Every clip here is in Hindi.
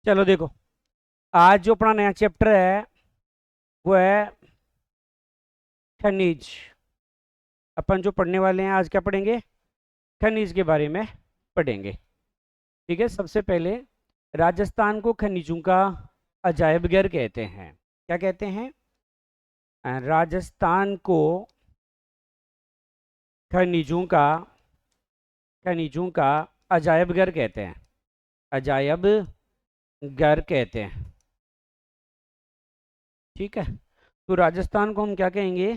चलो देखो, आज जो अपना नया चैप्टर है वो है खनिज। अपन जो पढ़ने वाले हैं आज क्या पढ़ेंगे? खनिज के बारे में पढ़ेंगे। ठीक है, सबसे पहले राजस्थान को खनिजों का अजायबघर कहते हैं। क्या कहते हैं? राजस्थान को खनिजों का खनिजों का अजायबघर कहते हैं। अजायब घर कहते हैं। ठीक है, तो राजस्थान को हम क्या कहेंगे?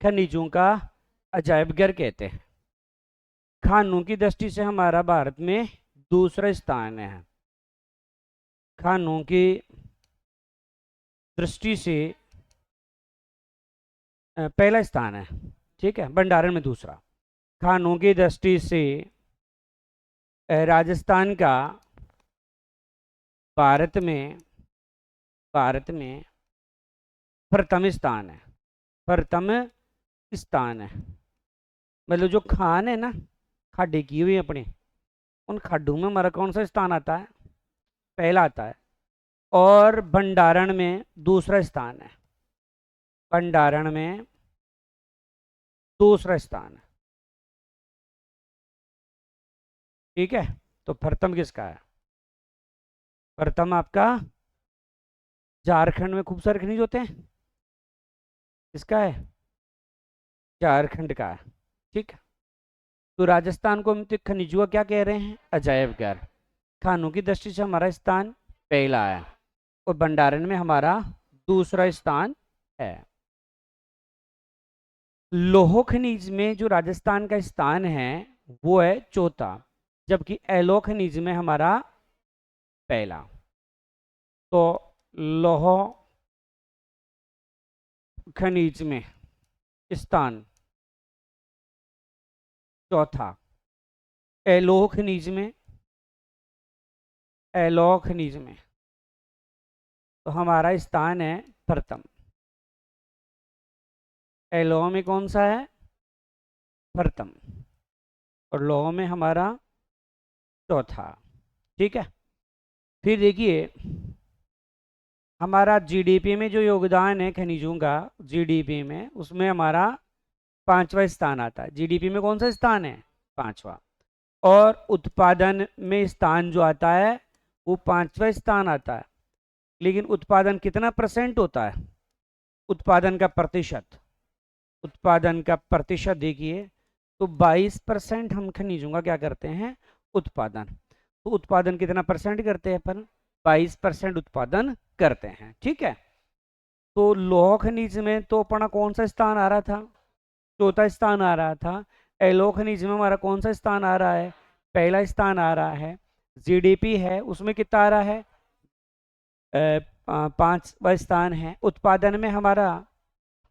खनिजों का अजायबघर कहते हैं। खानों की दृष्टि से हमारा भारत में दूसरा स्थान है। खानों की दृष्टि से पहला स्थान है। ठीक है, भंडारण में दूसरा। खानों की दृष्टि से राजस्थान का भारत में प्रथम स्थान है। प्रथम स्थान है, मतलब जो खान है ना, खाडी की हुई अपने, उन खाडों में हमारा कौन सा स्थान आता है? पहला आता है। और भंडारण में दूसरा स्थान है। भंडारण में दूसरा स्थान है। ठीक है, तो प्रथम किसका है? प्रथम आपका झारखंड में खूब सारे खनिज होते हैं, किसका है? झारखंड का है। ठीक है, तो राजस्थान को हम तो खनिजों का क्या कह रहे हैं? अजायब घर। खानों की दृष्टि से हमारा स्थान पहला है और भंडारण में हमारा दूसरा स्थान है। लोह खनिज में जो राजस्थान का स्थान है वो है चौथा, जबकि एलो खनिज में हमारा पहला। तो लोह खनिज में स्थान चौथा। एलोह खनिज में एलोह खनिज में तो हमारा स्थान है प्रथम। एलोह में कौन सा है? प्रथम। और लोह में हमारा चौथा। ठीक है, फिर देखिए हमारा जीडीपी में जो योगदान है खनिजों का, जीडीपी में उसमें हमारा पांचवा स्थान आता है। जीडीपी में कौन सा स्थान है? पांचवा। और उत्पादन में स्थान जो आता है वो पांचवा स्थान आता है। लेकिन उत्पादन कितना परसेंट होता है? उत्पादन का प्रतिशत। उत्पादन का प्रतिशत देखिए, तो 22% हम खनिजों का क्या करते हैं? उत्पादन। तो उत्पादन कितना परसेंट करते हैं अपन? 22% उत्पादन करते हैं। ठीक है, तो लौह खनिज में तो अपना कौन सा स्थान आ रहा था? चौथा स्थान आ रहा था। एलो खनिज में हमारा कौन सा स्थान आ रहा है? पहला स्थान आ रहा है। जीडीपी है उसमें कितना आ रहा है? पांचवा स्थान है। उत्पादन में हमारा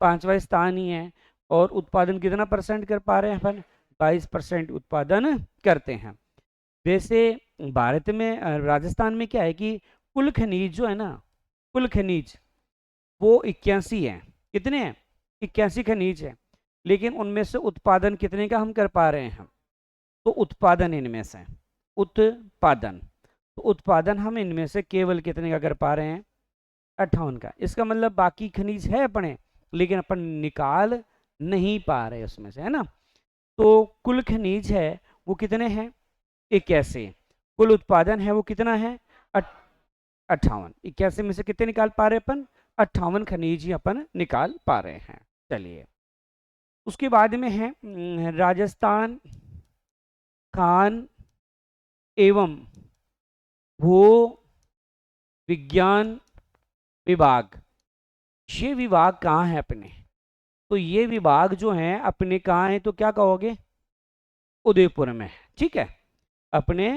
पांचवा स्थान ही है। और उत्पादन कितना परसेंट कर पा रहे हैं अपन? 22% उत्पादन करते हैं। वैसे भारत में राजस्थान में क्या है कि कुल खनिज जो है ना, कुल खनिज वो 81 है। कितने हैं? 81 खनिज है। लेकिन उनमें से उत्पादन कितने का हम कर पा रहे हैं? तो उत्पादन इनमें से उत्पादन तो उत्पादन हम इनमें से केवल कितने का कर पा रहे हैं? 58 का। इसका मतलब बाकी खनिज है अपने, लेकिन अपन निकाल नहीं पा रहे उसमें से, है ना। तो कुल खनिज है वो कितने हैं? 81। कुल उत्पादन है वो कितना है? 58। 81 में से कितने निकाल पा रहे अपन? 58 खनिज ही अपन निकाल पा रहे हैं। चलिए, उसके बाद में है राजस्थान खान एवं भू विज्ञान विभाग। ये विभाग कहाँ है अपने? तो ये विभाग जो है अपने कहाँ है? तो क्या कहोगे? उदयपुर में। ठीक है, अपने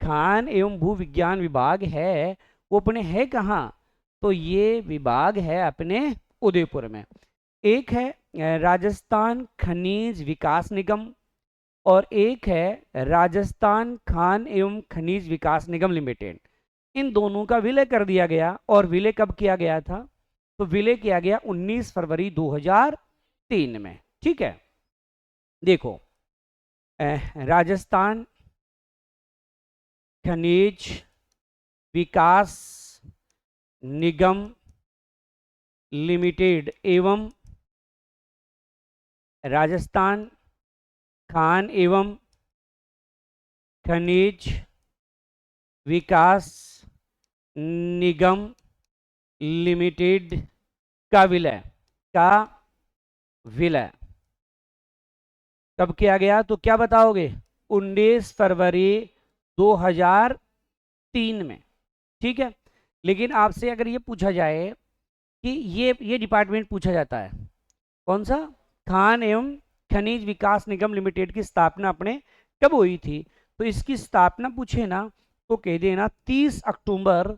खान एवं भू विज्ञान विभाग है वो अपने है कहाँ? तो ये विभाग है अपने उदयपुर में। एक है राजस्थान खनिज विकास निगम और एक है राजस्थान खान एवं खनिज विकास निगम लिमिटेड। इन दोनों का विलय कर दिया गया। और विलय कब किया गया था? तो विलय किया गया 19 फरवरी 2003 में। ठीक है, देखो राजस्थान खनिज विकास निगम लिमिटेड एवं राजस्थान खान एवं खनिज विकास निगम लिमिटेड का विलय कब किया गया? तो क्या बताओगे? 19 फरवरी 2003 में। ठीक है, लेकिन आपसे अगर ये पूछा जाए कि ये डिपार्टमेंट पूछा जाता है कौन सा? खान एवं खनिज विकास निगम लिमिटेड की स्थापना अपने कब हुई थी? तो इसकी स्थापना पूछे ना तो कह देना 30 अक्टूबर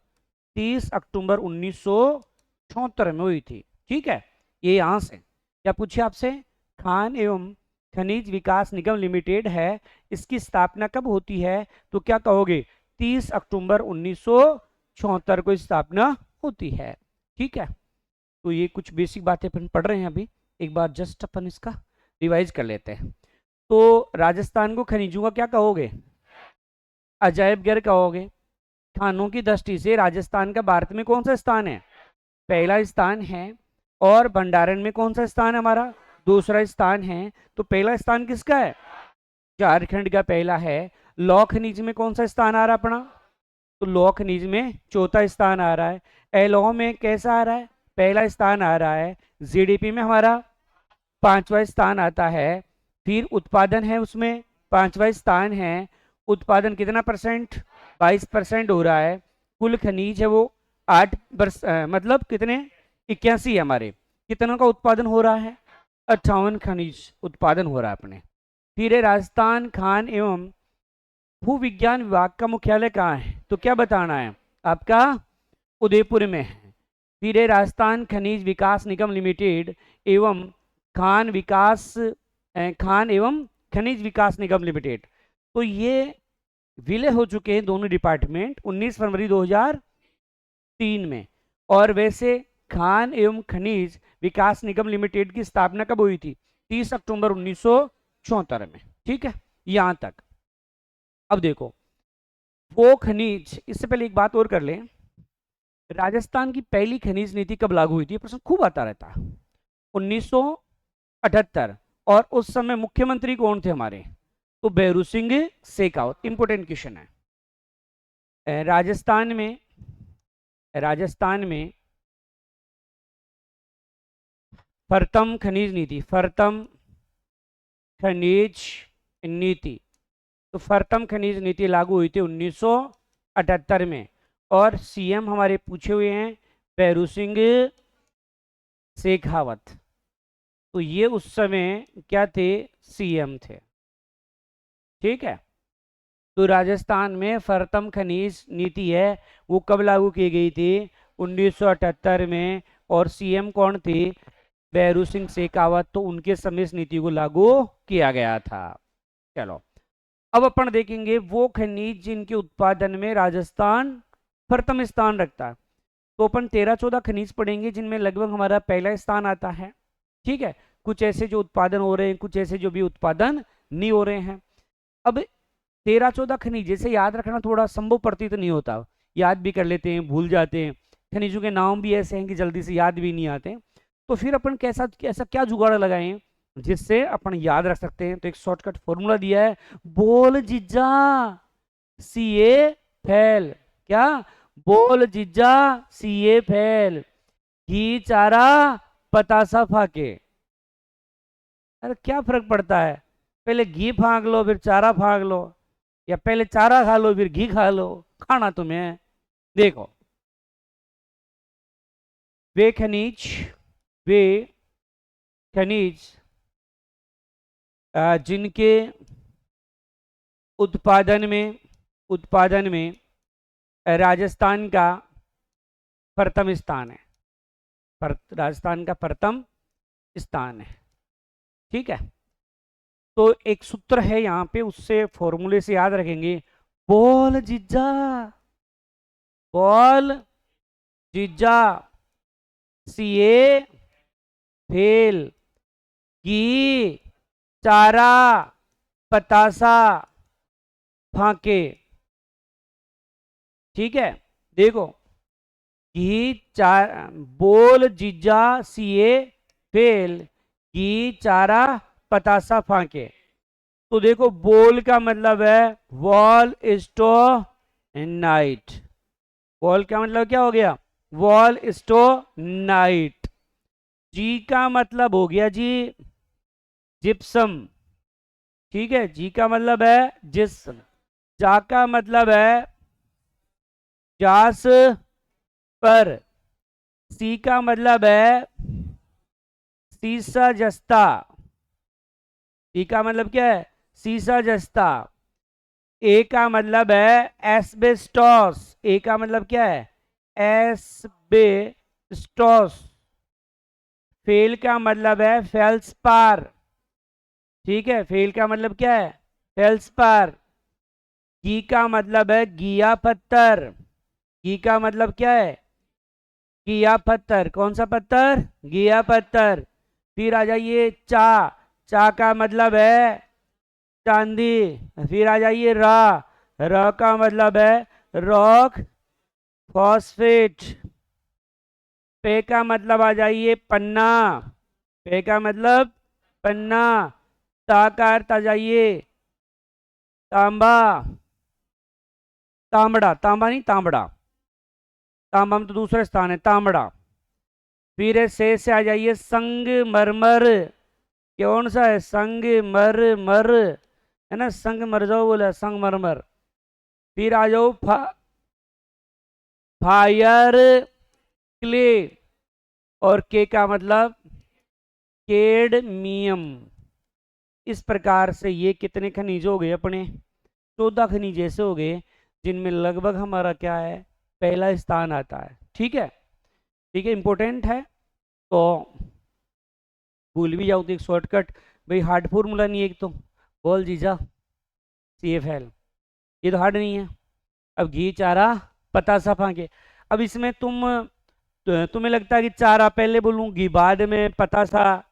1974 में हुई थी। ठीक है, ये यहां से क्या पूछे आपसे? खान एवं खनिज विकास निगम लिमिटेड है, इसकी स्थापना कब होती है? तो क्या कहोगे? 30 अक्टूबर 1974 को स्थापना होती है। ठीक है, तो ये कुछ बेसिक बातें अपन पढ़ रहे हैं अभी, एक बार जस्ट अपन इसका रिवाइज कर लेते हैं। तो राजस्थान को खनिजों का क्या कहोगे? अजायब घर कहोगे। खानों की दृष्टि से राजस्थान का भारत में कौन सा स्थान है? पहला स्थान है। और भंडारण में कौन सा स्थान है हमारा? दूसरा स्थान है। तो पहला स्थान किसका है? झारखंड का पहला है। लौह खनिज में कौन सा स्थान आ रहा है अपना? तो लौह खनिज में चौथा स्थान आ रहा है। एलौह में कैसा आ रहा है? पहला स्थान आ रहा है। जीडीपी में हमारा पांचवा स्थान आता है। फिर उत्पादन है, उसमें पांचवा स्थान है। उत्पादन कितना परसेंट? 22% हो रहा है। कुल खनिज है वो 8 मतलब कितने? 81 है हमारे। कितनों का उत्पादन हो रहा है? 58 खनिज उत्पादन हो रहा है अपने। फिर है राजस्थान खान एवं भू विज्ञान विभाग का मुख्यालय कहाँ है? तो क्या बताना है आपका? उदयपुर में है। फिर है राजस्थान खनिज विकास निगम लिमिटेड एवं खान एवं खनिज विकास निगम लिमिटेड। तो ये विलय हो चुके हैं दोनों डिपार्टमेंट 19 फरवरी 2003 में। और वैसे खान एवं खनिज विकास निगम लिमिटेड की स्थापना कब हुई थी? 30 अक्टूबर 1974 में। ठीक है, यहां तक। अब देखो वो खनिज, इससे पहले एक बात और कर लें, राजस्थान की पहली खनिज नीति कब लागू हुई थी? प्रश्न खूब आता रहता है। 1978। और उस समय मुख्यमंत्री कौन थे हमारे? तो भैरू सिंह शेखावत। इंपोर्टेंट क्वेश्चन है। राजस्थान में प्रथम खनिज नीति तो प्रथम खनिज नीति लागू हुई थी 1978 में। और सीएम हमारे पूछे हुए हैं भैरू सिंह शेखावत। तो ये उस समय क्या थे? सीएम थे। ठीक है, तो राजस्थान में प्रथम खनिज नीति है वो कब लागू की गई थी? 1978 में। और सीएम कौन थे? भैरू सिंह शेखावत। तो उनके समय इस नीति को लागू किया गया था। चलो अब अपन देखेंगे वो खनिज जिनके उत्पादन में राजस्थान प्रथम स्थान रखता है। तो अपन 13-14 खनिज पढ़ेंगे जिनमें लगभग हमारा पहला स्थान आता है। ठीक है, कुछ ऐसे जो उत्पादन हो रहे हैं, कुछ ऐसे जो भी उत्पादन नहीं हो रहे हैं। अब 13-14 खनिज जैसे याद रखना थोड़ा संभव प्रतीत नहीं होता, याद भी कर लेते हैं, भूल जाते हैं। खनिजों के नाम भी ऐसे हैं कि जल्दी से याद भी नहीं आते। तो फिर अपन कैसा ऐसा क्या जुगाड़ लगाएं जिससे अपन याद रख सकते हैं? तो एक शॉर्टकट फॉर्मूला दिया है, बोल जीजा सीए फैल। क्या? बोल जीजा सीए फैल, घी चारा पतासा फाके। अरे क्या फर्क पड़ता है? पहले घी फाँक लो फिर चारा फाँक लो, या पहले चारा खा लो फिर घी खा लो, खाना तुम्हें है। देखो वे खनिज जिनके उत्पादन में राजस्थान का प्रथम स्थान है, राजस्थान का प्रथम स्थान है। ठीक है, तो एक सूत्र है यहां पे, उससे फॉर्मूले से याद रखेंगे। बोल जीजा सीए फेल, घी चारा पतासा फाके। ठीक है, देखो, घी चार, बोल जीजा सीए फेल, घी चारा पतासा फाके। तो देखो, बोल का मतलब है वॉल स्टो नाइट। वॉल का मतलब क्या हो गया? वॉल स्टो नाइट। जी का मतलब हो गया जी जिप्सम। ठीक है, जी का मतलब है जिप्सम। जा का मतलब है जास पर। सी का मतलब है सीसा जस्ता। सी का मतलब क्या है? सीसा जस्ता। ए का मतलब है एस्बेस्टोस। ए का मतलब क्या है? एस्बेस्टोस। फेल का मतलब है फेल्सपार। ठीक है, फेल का मतलब क्या है? फेल्सपार। घी का मतलब है घिया पत्थर। घी का मतलब क्या है? घिया पत्थर। कौन सा पत्थर? घिया पत्थर। फिर आ जाइए चा। चा का मतलब है चांदी। फिर आ जाइए रा। र का मतलब है रॉक फॉस्फेट। पे का मतलब आ जाइए पन्ना। पे का मतलब पन्ना। ता का अर्थ आ जाइए तांबा। तांबड़ा, तांबा नहीं तांबड़ा। तांबा में तो दूसरा स्थान है, तांबड़ा। फिर है से आ जाइए संगमरमर। कौन सा है? संगमरमर, है ना? संग मर जाओ बोला, संगमरमर। फिर आ जाओ फायर क्ले। और के का मतलब केडमियम। इस प्रकार से ये कितने खनिज हो गए अपने? 14 खनिज ऐसे हो गए जिनमें लगभग हमारा क्या है? पहला स्थान आता है। ठीक है, ठीक है, इंपॉर्टेंट है। तो भूल भी जाओ तो एक शॉर्टकट, भाई हार्ड फॉर्मूला नहीं है एक तो, बोल जीजा सी एफ एल, ये तो हार्ड नहीं है। अब घी चारा पतासा फाके। अब इसमें तुम्हें लगता है कि चारा पहले बोलूं घी बाद में पतासा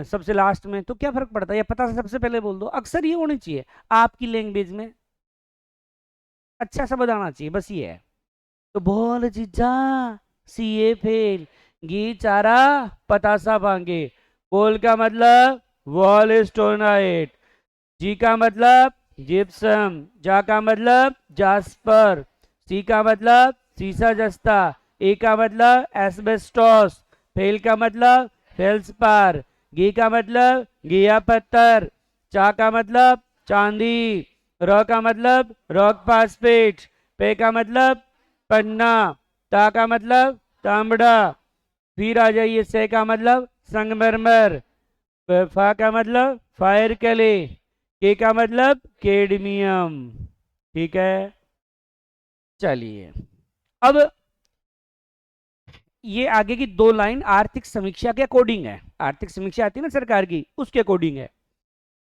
सबसे लास्ट में, तो क्या फर्क पड़ता है? या पतासा सबसे पहले बोल दो, अक्सर ये होनी चाहिए आपकी लैंग्वेज में, अच्छा सा बताना चाहिए, बस ये है। तो बोल जीजा सीए फेल, घी चारा पतासा भांगे। बोल का मतलब वॉल स्टोनाइट। जी का मतलब जिप्सम। जा का मतलब जास्पर। सी का मतलब सीसा जस्ता। ए का मतलब एस्बेस्टोस। फेल का मतलब फेल्सपार। घी का मतलब घिया पत्थर। चा का मतलब चांदी। र का मतलब रॉक फास्फेट। पे का मतलब पन्ना। ता का मतलब तांबड़ा। फिर आ जाइए से का मतलब संगमरमर। फा का मतलब फायर क्ले। के का मतलब केडमियम। ठीक है, चलिए। अब ये आगे की दो लाइन आर्थिक समीक्षा के अकॉर्डिंग है। आर्थिक समीक्षा आती है ना सरकार की, उसके अकॉर्डिंग है।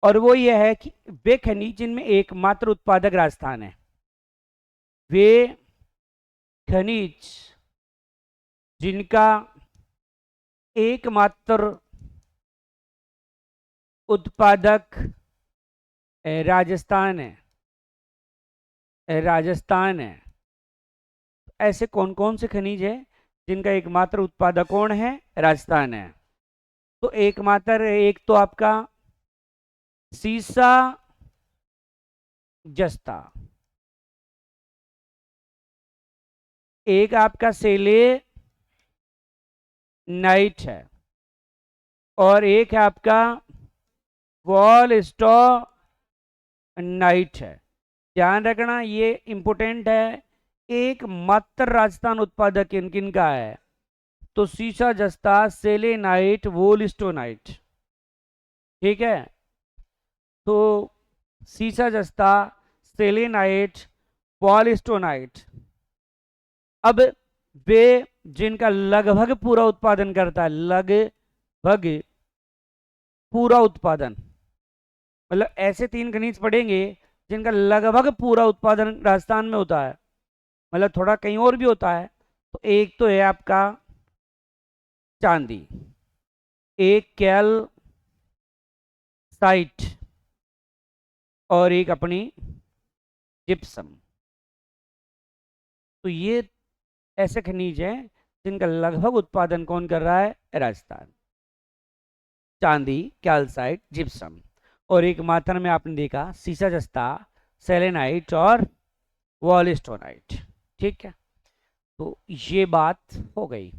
और वो ये है कि वे खनिज जिनमें एकमात्र उत्पादक राजस्थान है, वे खनिज जिनका एकमात्र उत्पादक राजस्थान है, राजस्थान है। ऐसे कौन कौन से खनिज है जिनका एकमात्र उत्पादक कौन है? राजस्थान है। तो एकमात्र, एक तो आपका सीसा जस्ता, एक आपका सेले नाइट है, और एक है आपका वॉल स्टो नाइट है। ध्यान रखना, ये इंपोर्टेंट है। एक मात्र राजस्थान उत्पादक किन किन का है? तो सीसा जस्ता, सेलेनाइट, वोलिस्टोनाइट। ठीक है, तो सीसा जस्ता, सेलेनाइट, वॉलिस्टोनाइट। अब वे जिनका लगभग पूरा उत्पादन करता है, लगभग पूरा उत्पादन, मतलब ऐसे तीन खनिज पड़ेंगे जिनका लगभग पूरा उत्पादन राजस्थान में होता है, मतलब थोड़ा कहीं और भी होता है। तो एक तो है आपका चांदी, एक कैल्साइट, और एक अपनी जिप्सम। तो ये ऐसे खनिज हैं जिनका लगभग उत्पादन कौन कर रहा है? राजस्थान। चांदी, कैल्साइट, जिप्सम। और एक मात्रा में आपने देखा सीसा जस्ता, सेलेनाइट और वॉलस्टोनाइट। ठीक है, तो ये बात हो गई।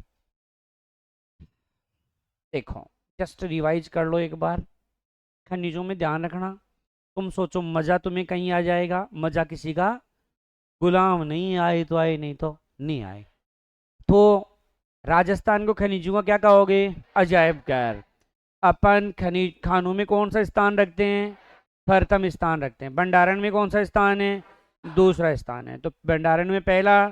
देखो जस्ट रिवाइज कर लो एक बार। खनिजों में ध्यान रखना, तुम सोचो मजा तुम्हें कहीं आ जाएगा, मजा किसी का गुलाम नहीं, आए तो आए नहीं तो नहीं आए। तो राजस्थान को खनिजों का क्या कहोगे? अजायब घर। अपन खनिज खानों में कौन सा स्थान रखते हैं? प्रथम स्थान रखते हैं। भंडारण में कौन सा स्थान है? दूसरा स्थान है। तो भंडारण में पहला,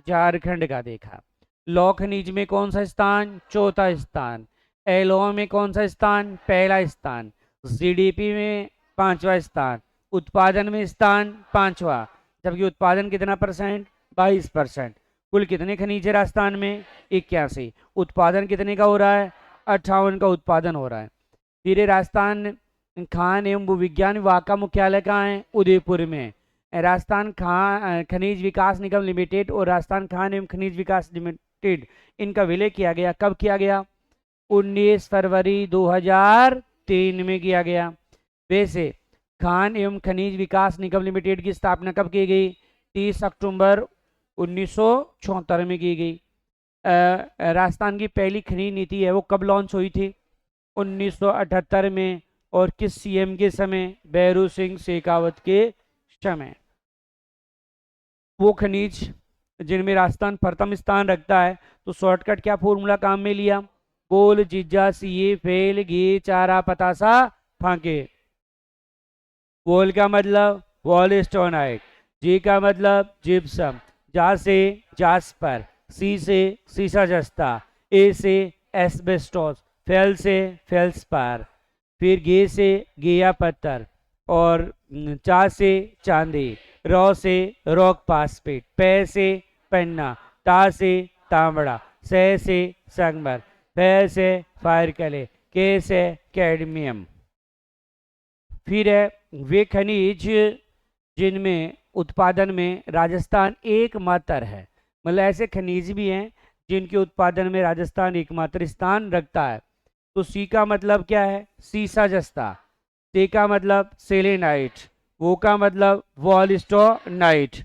झारखंड का देखा। लौह खनिज में कौन सा स्थान? चौथा स्थान। एलओ में कौन सा स्थान? पहला स्थान। जीडीपी में पांचवा स्थान। उत्पादन में स्थान पांचवा, जबकि उत्पादन कितना परसेंट? 22%। कुल कितने खनिज है राजस्थान में? 81। उत्पादन कितने का हो रहा है? 58 का उत्पादन हो रहा है। फिर ये राजस्थान खान एवं भूविज्ञान विभाग का मुख्यालय कहाँ है? उदयपुर में। राजस्थान खान खनिज विकास निगम लिमिटेड और राजस्थान खान एवं खनिज विकास लिमिटेड, इनका विलय किया गया। कब किया गया? 19 फरवरी 2003 में किया गया। वैसे खान एवं खनिज विकास निगम लिमिटेड की स्थापना कब की गई? 30 अक्टूबर 1974 में की गई। राजस्थान की पहली खनिज नीति है वो कब लॉन्च हुई थी? 1978 में। और किस सीएम के समय? भैरू सिंह शेखावत के समय। वो खनिज जिनमें राजस्थान प्रथम स्थान रखता है, तो शॉर्टकट क्या फॉर्मूला काम में लिया? गोल जिज्जा सीए फेल घी चारा पतासा फांके। वोल का मतलब वॉलस्टोनाइट, जी का मतलब जिप्सम, जा से जास्पर, सी से सीसा जस्ता, ए से एस्बेस्टोस, फेल से फेल्सपार, फिर गे से गेया पत्थर, और चा से चांदी, रॉ से रॉक पासपेट, पे से पन्ना, ता से तांबड़ा, से संगमर, फे से फायर कले, के से कैडमियम। फिर है वे खनिज जिनमें उत्पादन में राजस्थान एकमात्र है। मतलब ऐसे खनिज भी हैं जिनके उत्पादन में राजस्थान एकमात्र स्थान रखता है। तो सी का मतलब क्या है? सीसा जस्ता। से का मतलब सेलेनाइट। वो का मतलब वॉलस्टोनाइट।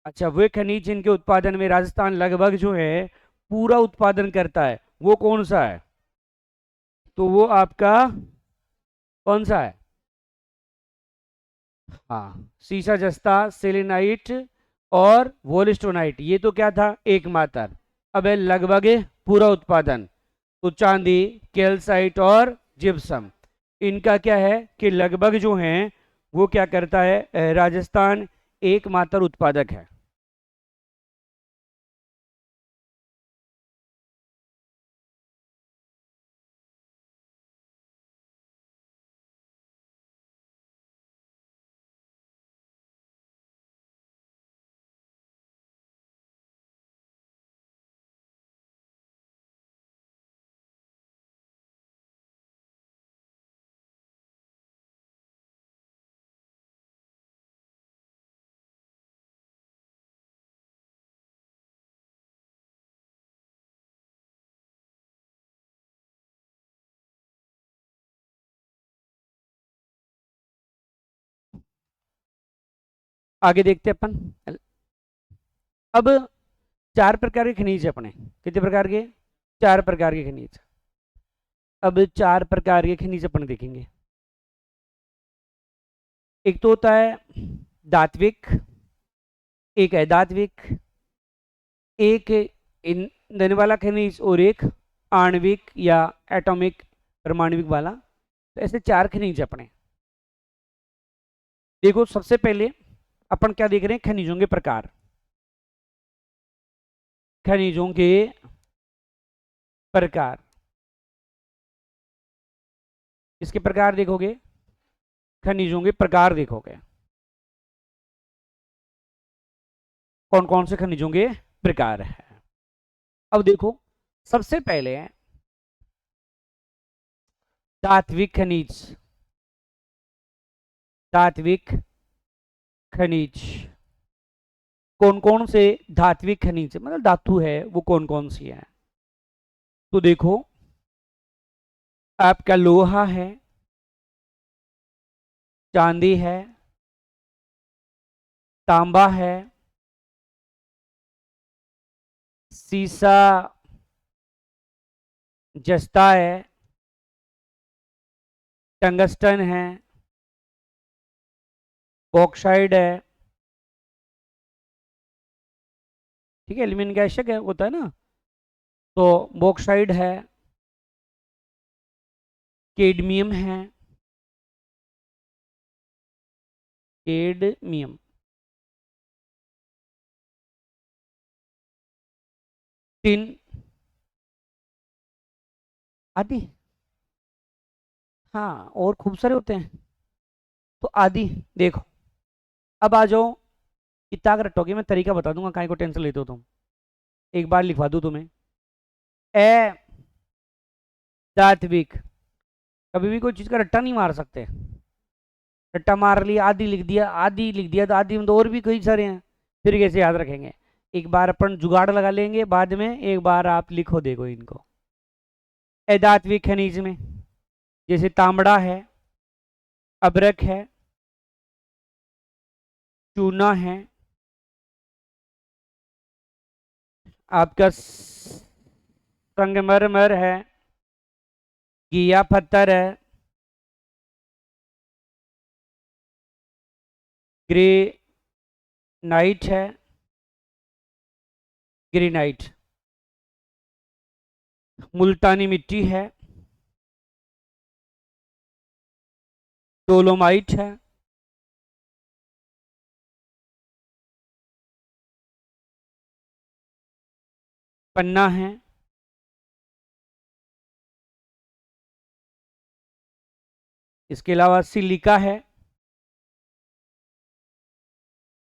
अच्छा, वे खनिज जिनके उत्पादन में राजस्थान लगभग जो है पूरा उत्पादन करता है, वो कौन सा है? तो वो आपका कौन सा है? हाँ, सीसा जस्ता, सेलेनाइट और वोलिस्टोनाइट, ये तो क्या था? एक मात्रा। अब है लगभग पूरा उत्पादन, तो चांदी, कैल्साइट और जिप्सम, इनका क्या है कि लगभग जो है वो क्या करता है? राजस्थान एकमात्र उत्पादक है। आगे देखते हैं अपन। अब चार प्रकार के खनिज है अपने। कितने प्रकार के? चार प्रकार के खनिज। अब चार प्रकार के खनिज अपन देखेंगे। एक तो होता है धात्विक, एक है धात्विक, एक ईंधन वाला खनिज, और एक आणविक या एटॉमिक परमाणविक वाला। तो ऐसे चार खनिज अपने। देखो सबसे पहले अपन क्या देख रहे हैं? खनिजों के प्रकार। खनिजों के प्रकार, इसके प्रकार देखोगे, खनिजों के प्रकार देखोगे, कौन कौन से खनिजों के प्रकार है। अब देखो सबसे पहले है धात्विक खनिज। धात्विक खनिज कौन कौन से धात्विक खनिज मतलब धातु है वो कौन कौन सी है। तो देखो आपका लोहा है, चांदी है, तांबा है, सीसा जस्ता है, टंगस्टन है, बॉक्साइड है, ठीक है, एल्यूमिनियम का आवश्यक है होता है ना, तो बॉक्साइड है, केडमियम है, केडमियम, टिन आदि, हाँ और खूब सारे होते हैं, तो आदि। देखो अब आ जाओ, कितना रटोगे, मैं तरीका बता दूंगा, काहे को टेंशन लेते हो तुम, एक बार लिखवा दूं तुम्हें। ए धात्विक, कभी भी कोई चीज का रट्टा नहीं मार सकते, रट्टा मार लिया आदि लिख दिया, आदि लिख दिया तो आदि में तो और भी कई सारे हैं, फिर कैसे याद रखेंगे। एक बार अपन जुगाड़ लगा लेंगे बाद में, एक बार आप लिखो देखो इनको। अधात्विक खनिज में जैसे तांबड़ा है, अबरक है, चूना है, आपका संगमरमर है, घिया पत्थर है, ग्रेनाइट है, ग्रेनाइट, मुल्तानी मिट्टी है, डोलोमाइट है, पन्ना है, इसके अलावा सिलिका है,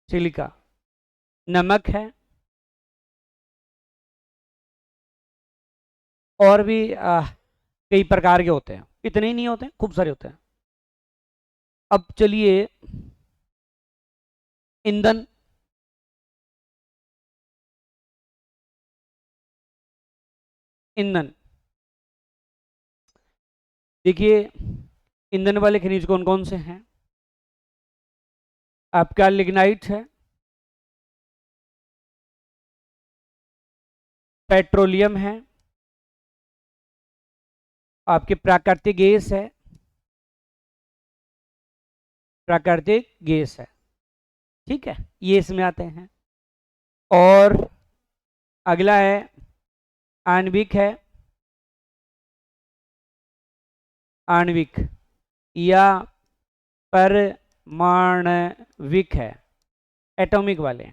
सिलिका, नमक है, और भी कई प्रकार के होते हैं, इतने ही नहीं होते हैं, खूब सारे होते हैं। अब चलिए ईंधन, ईंधन देखिए ईंधन वाले खनिज कौन कौन से हैं। आपका लिग्नाइट है, पेट्रोलियम है, आपके प्राकृतिक गैस है, प्राकृतिक गैस है, ठीक है, ये इसमें आते हैं। और अगला है आणविक है, आणविक या परमाणविक है, एटॉमिक वाले।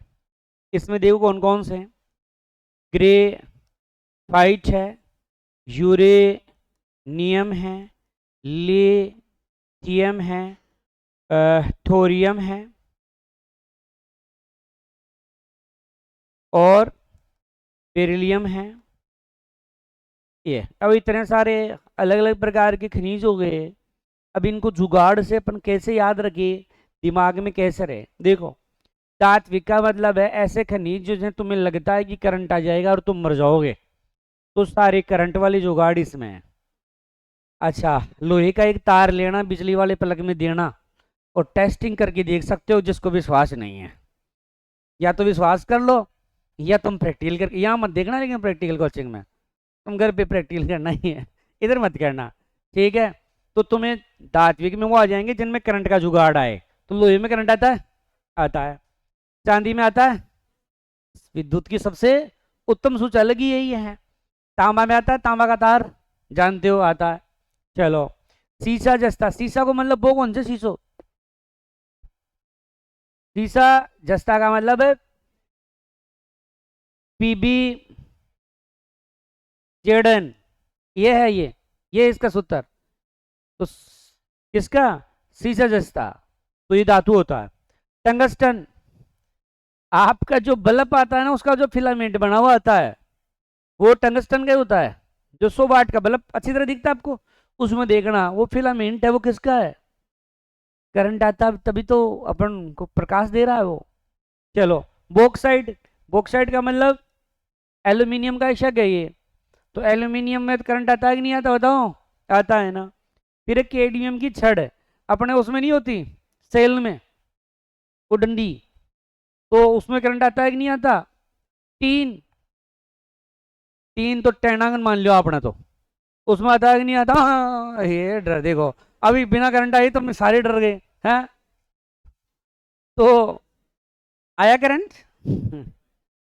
इसमें देखो कौन कौन से हैं, ग्रेफाइट है, यूरेनियम है, लिथियम है, थोरियम है, और बेरिलियम है। ये अब इतने सारे अलग अलग प्रकार के खनिज हो गए, अब इनको जुगाड़ से अपन कैसे याद रखे, दिमाग में कैसे रहे। देखो धात्विक का मतलब है ऐसे खनिज जिसमें तुम्हें लगता है कि करंट आ जाएगा और तुम मर जाओगे, तो सारे करंट वाली जुगाड़ इसमें है। अच्छा, लोहे का एक तार लेना, बिजली वाले प्लग में देना और टेस्टिंग करके देख सकते हो, जिसको विश्वास नहीं है या तो विश्वास कर लो या तुम प्रैक्टिकल करके, यहाँ मत देखना, लेकिन प्रैक्टिकल कोचिंग में तुम घर पे प्रैक्टिकल करना ही है, इधर मत करना, ठीक है। तो तुम्हें धात्विक में वो आ जाएंगे जिनमें करंट का जुगाड़ आए, तो लोहे में करंट आता है, आता है, चांदी में आता है, विद्युत की सबसे उत्तम सूच अलग ही यही है, तांबा में आता है, तांबा का तार जानते हो आता है। चलो सीसा जस्ता, सीसा को मतलब वो कौन से शीशो, सीसा जस्ता का मतलब है पीबी जेडन, ये है, ये इसका सूत्र, तो किसका, सीसा जस्ता, तो ये धातु होता है। टंगस्टन, आपका जो बल्ब आता है ना उसका जो फिलामेंट बना हुआ आता है वो टंगस्टन का ही होता है, जो 100 वाट का बल्ब अच्छी तरह दिखता है आपको, उसमें देखना वो फिलामेंट है, वो किसका है, करंट आता है तभी तो अपन को प्रकाश दे रहा है वो। चलो बॉक्साइट, बॉक्साइट का मतलब एल्यूमिनियम का शक है ये, तो एल्यूमिनियम में करंट आता है कि नहीं आता, बताओ, आता है ना। फिर एक केडमियम की छड़ है, अपने उसमें नहीं होती सेल में वो डंडी, तो उसमें करंट आता है कि नहीं आता। टीन, टीन तो टेनांगन मान लो आपने, तो उसमें आता है कि नहीं आता। हाँ, ये डर देखो, अभी बिना करंट आई तो सारे डर गए हैं, तो आया करंट।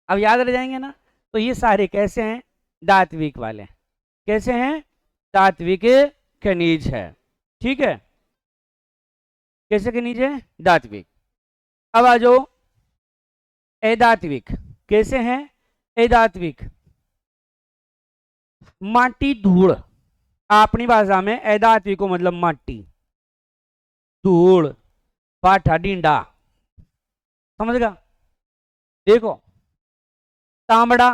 अब याद रह जाएंगे ना। तो ये सारे कैसे हैं, धात्विक वाले, कैसे हैं, धात्विक खनिज है, ठीक है, कैसे खनिज है, धात्विक। अब आ जाओ अधात्विक, कैसे हैं अधात्विक, माटी धूल, अपनी भाषा में अधात्विक को मतलब माटी, धूल, पाठा डींडा, समझ गया। देखो तांबड़ा,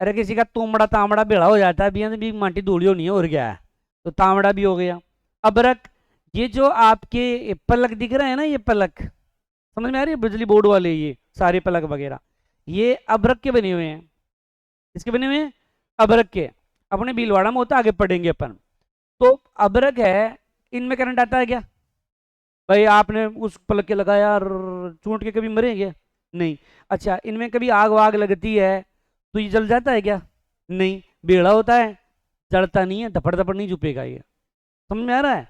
अरे किसी का तुमड़ा तांबड़ा बेड़ा हो जाता है, भी माटी धूल नहीं है, और क्या है, तो तांबड़ा भी हो गया। अबरक, ये जो आपके पलक दिख रहे हैं ना, ये पलक समझ में आ रही है, बिजली बोर्ड वाले ये सारे पलक वगैरह, ये अबरक के बने हुए हैं, इसके बने हुए हैं अबरक के, अपने भीलवाड़ा में होता, आगे पढ़ेंगे अपन। तो अबरक है, इनमें करंट आता है क्या, भाई आपने उस पलक के लगाया चूंट के कभी मरे क्या, नहीं। अच्छा, इनमें कभी आग वाग लगती है तो ये जल जाता है क्या, नहीं, बेड़ा होता है, जलता नहीं है, धपड़ धपड़ नहीं झुकेगा ये, समझ में आ रहा है।